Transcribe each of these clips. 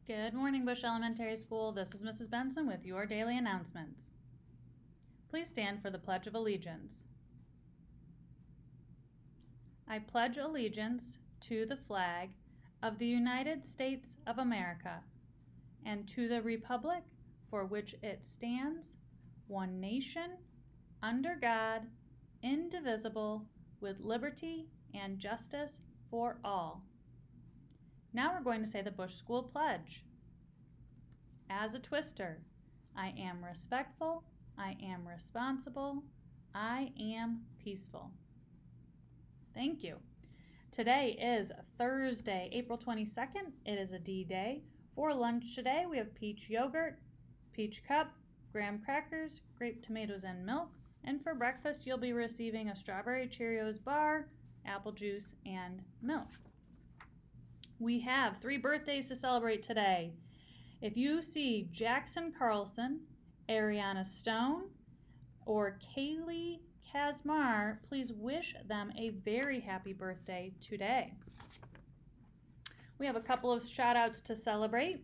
Good morning, Bush Elementary School. This is Mrs. Benson with your daily announcements. Please stand for the Pledge of Allegiance. I pledge allegiance to the flag of the United States of America and to the republic for which it stands, one nation, under God, indivisible, with liberty and justice for all. Now we're going to say the Bush School Pledge. As a twister, I am respectful, I am responsible, I am peaceful. Thank you. Today is Thursday, April 22nd. It is a D-Day. For lunch today, we have peach yogurt, peach cup, graham crackers, grape tomatoes and milk. And for breakfast, you'll be receiving a strawberry Cheerios bar, apple juice, and milk. We have 3 birthdays to celebrate today. If you see Jackson Carlson, Ariana Stone, or Kaylee Kazmar, please wish them a very happy birthday today. We have a couple of shout outs to celebrate.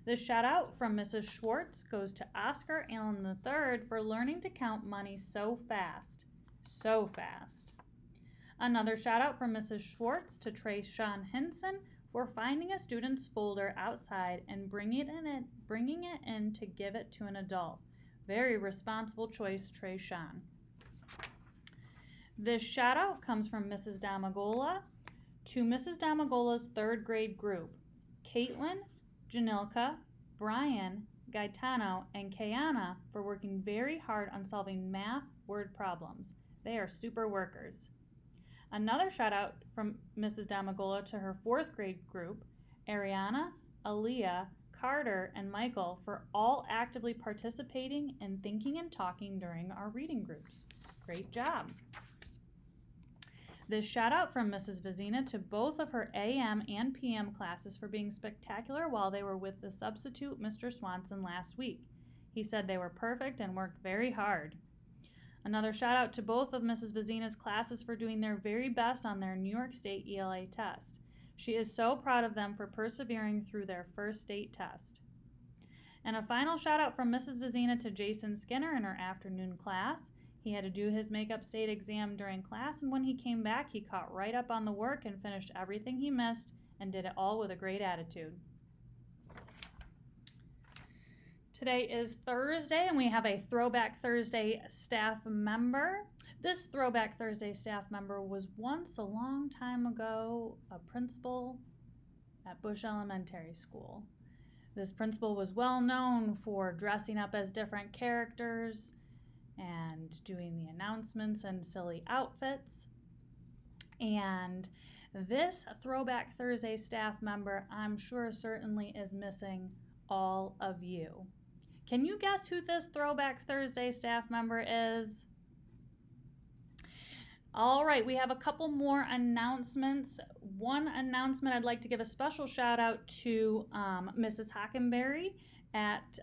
This shout out from Mrs. Schwartz goes to Oscar Allen III for learning to count money so fast. So fast. Another shout out from Mrs. Schwartz to Trayshawn Hinson for finding a student's folder outside and bringing it in to give it to an adult. Very responsible choice, Trayshawn. This shout out comes from Mrs. Damagola to Mrs. Damagola's 3rd grade group, Caitlin, Janilka, Brian, Gaetano, and Kayana for working very hard on solving math word problems. They are super workers. Another shout out from Mrs. Damagola to her 4th grade group, Ariana, Aaliyah, Carter, and Michael for all actively participating in thinking and talking during our reading groups. Great job. This shout out from Mrs. Vizina to both of her AM and PM classes for being spectacular while they were with the substitute Mr. Swanson last week. He said they were perfect and worked very hard. Another shout out to both of Mrs. Vizina's classes for doing their very best on their New York State ELA test. She is so proud of them for persevering through their first state test. And a final shout out from Mrs. Vizina to Jason Skinner in her afternoon class. He had to do his makeup state exam during class, and when he came back, he caught right up on the work and finished everything he missed and did it all with a great attitude. Today is Thursday, and we have a Throwback Thursday staff member. This Throwback Thursday staff member was once a long time ago a principal at Bush Elementary School. This principal was well known for dressing up as different characters and doing the announcements and silly outfits. And this Throwback Thursday staff member, I'm sure certainly is missing all of you. Can you guess who this Throwback Thursday staff member is? All right, we have a couple more announcements. One announcement, I'd like to give a special shout out to Mrs. Hockenberry at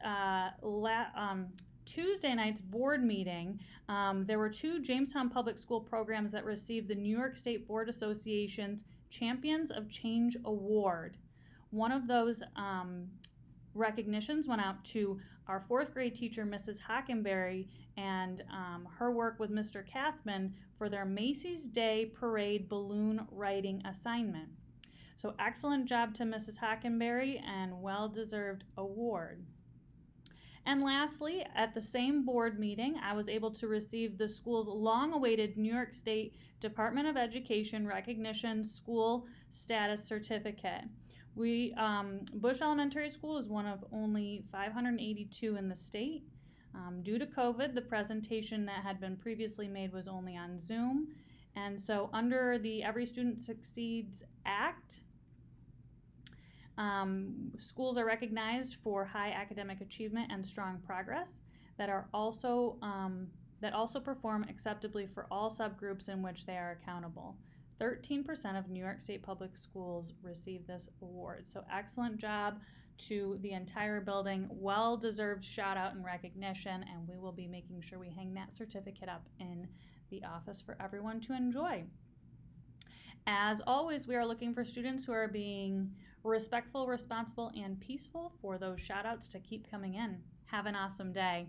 Tuesday night's board meeting. There were 2 Jamestown Public School programs that received the New York State Board Association's Champions of Change Award. One of those recognitions went out to our 4th grade teacher, Mrs. Hockenberry, and her work with Mr. Kathman for their Macy's Day Parade balloon writing assignment. So excellent job to Mrs. Hockenberry and well-deserved award. And lastly, at the same board meeting, I was able to receive the school's long-awaited New York State Department of Education Recognition School Status Certificate. Bush Elementary School is one of only 582 in the state. Due to COVID, the presentation that had been previously made was only on Zoom. And so under the Every Student Succeeds Act, schools are recognized for high academic achievement and strong progress that also perform acceptably for all subgroups in which they are accountable. 13% of New York State public schools receive this award. So excellent job to the entire building. Well-deserved shout out and recognition, and we will be making sure we hang that certificate up in the office for everyone to enjoy. As always, we are looking for students who are being respectful, responsible, and peaceful for those shout outs to keep coming in. Have an awesome day.